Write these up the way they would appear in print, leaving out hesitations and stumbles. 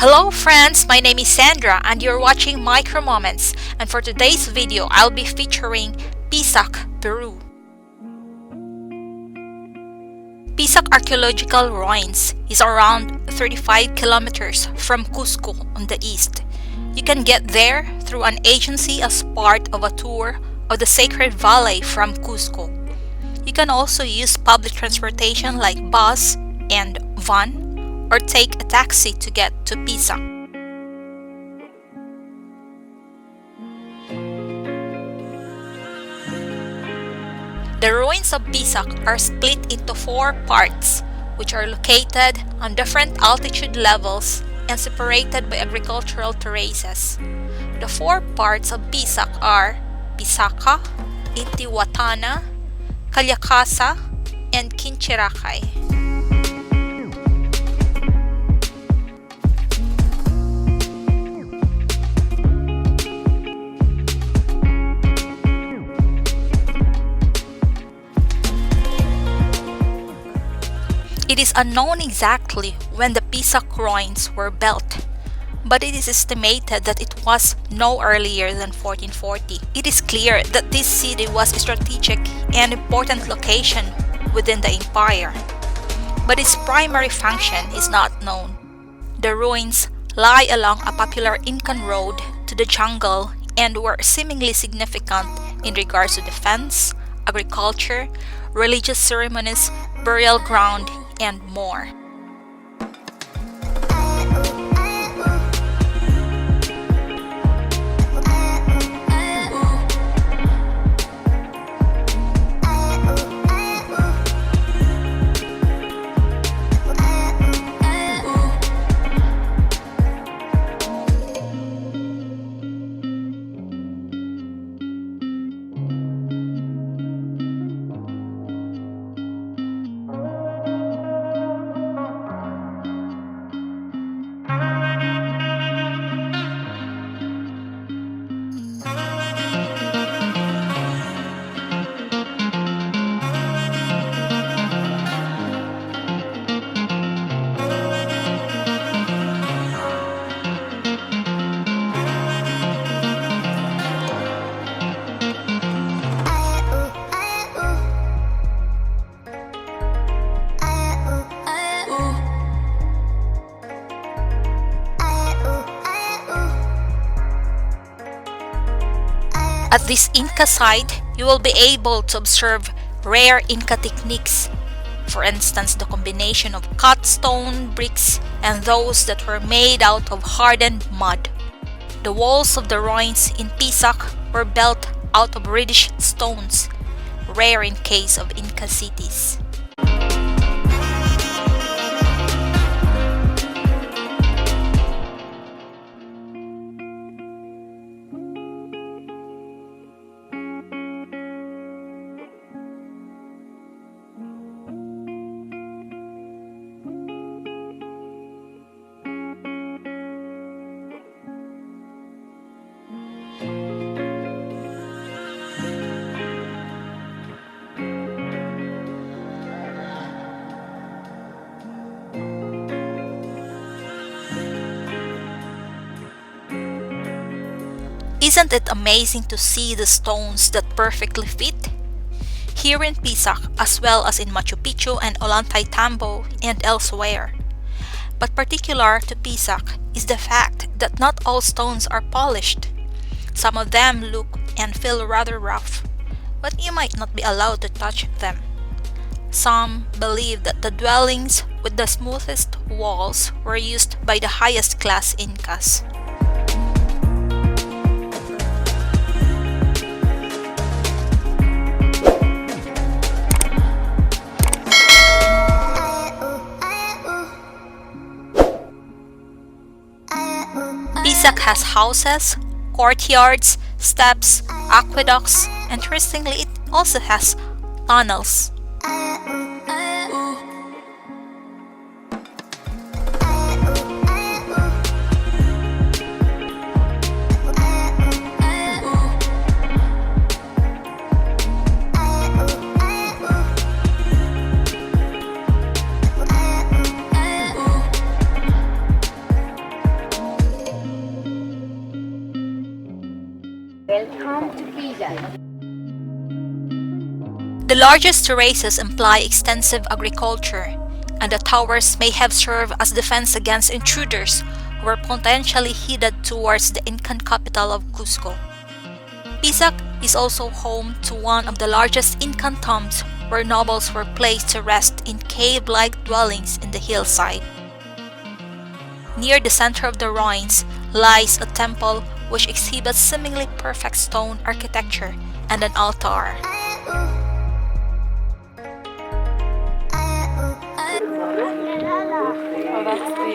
Hello friends, my name is Sandra and you're watching Micro Moments, and for today's video I'll be featuring Pisac, Peru. Pisac Archeological Ruins is around 35 kilometers from Cusco on the east. You can get there through an agency as part of a tour of the Sacred Valley from Cusco. You can also use public transportation like bus and van, or take a taxi to get to Pisac. The ruins of Pisac are split into 4 parts, which are located on different altitude levels and separated by agricultural terraces. The 4 parts of Pisac are Pisaca, Intihuatana, Calyacasa, and Quinchiracay. It is unknown exactly when the Pisac ruins were built, but it is estimated that it was no earlier than 1440. It is clear that this city was a strategic and important location within the empire, but its primary function is not known. The ruins lie along a popular Incan road to the jungle and were seemingly significant in regards to defense, agriculture, religious ceremonies, burial ground, and more. At this Inca site, you will be able to observe rare Inca techniques. For instance, the combination of cut stone bricks and those that were made out of hardened mud. The walls of the ruins in Pisac were built out of reddish stones, rare in case of Inca cities. Isn't it amazing to see the stones that perfectly fit? Here in Pisac, as well as in Machu Picchu and Ollantaytambo and elsewhere. But particular to Pisac is the fact that not all stones are polished. Some of them look and feel rather rough, but you might not be allowed to touch them. Some believe that the dwellings with the smoothest walls were used by the highest class Incas. Pisac has houses, courtyards, steps, aqueducts, and interestingly, it also has tunnels. Come to Pisac. The largest terraces imply extensive agriculture, and the towers may have served as defense against intruders who were potentially headed towards the Incan capital of Cusco. Pisac is also home to one of the largest Incan tombs where nobles were placed to rest in cave-like dwellings in the hillside. Near the center of the ruins lies a temple which exhibits seemingly perfect stone architecture and an altar. Oh, that's the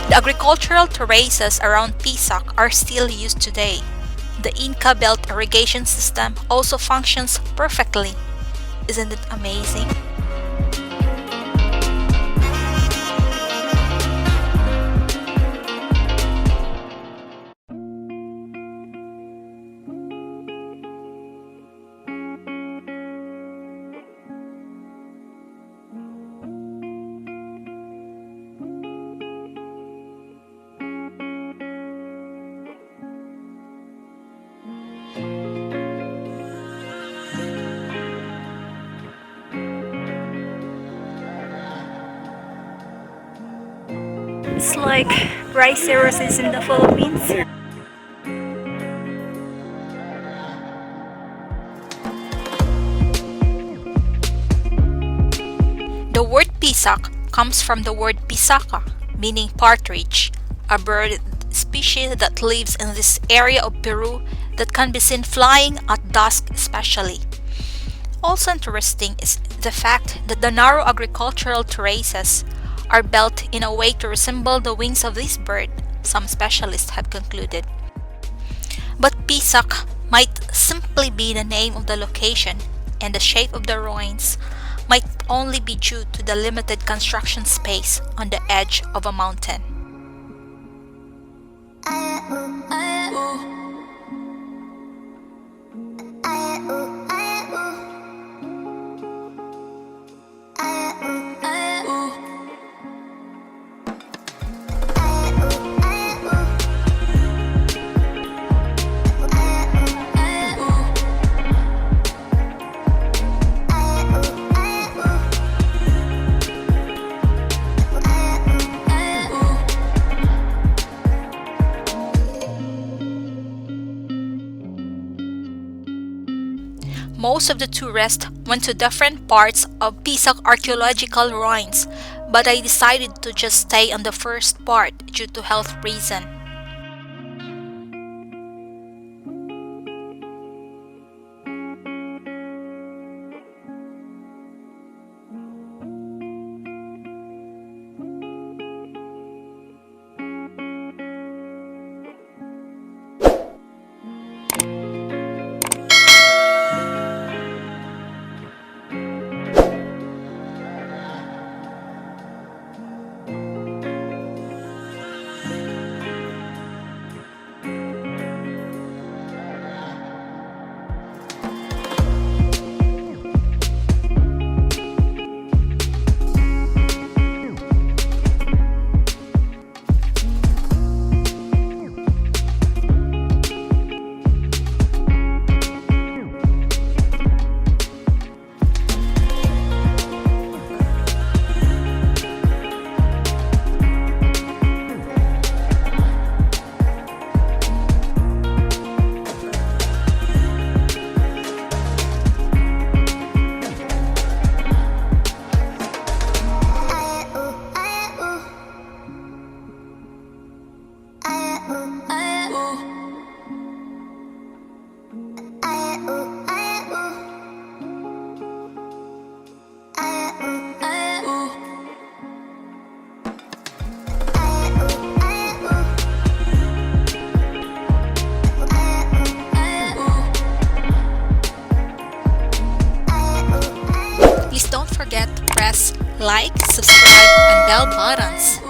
The agricultural terraces around Pisac are still used today. The Inca belt irrigation system also functions perfectly. Isn't it amazing? It's like rice terraces in the Philippines. The word Pisac comes from the word Pisaca, meaning partridge, a bird species that lives in this area of Peru that can be seen flying at dusk especially. Also interesting is the fact that the narrow agricultural terraces are built in a way to resemble the wings of this bird, some specialists have concluded. But Pisac might simply be the name of the location, and the shape of the ruins might only be due to the limited construction space on the edge of a mountain. Most of the tourists went to different parts of Pisac archaeological ruins, but I decided to just stay on the first part due to health reasons. forget to press like, subscribe, and bell buttons.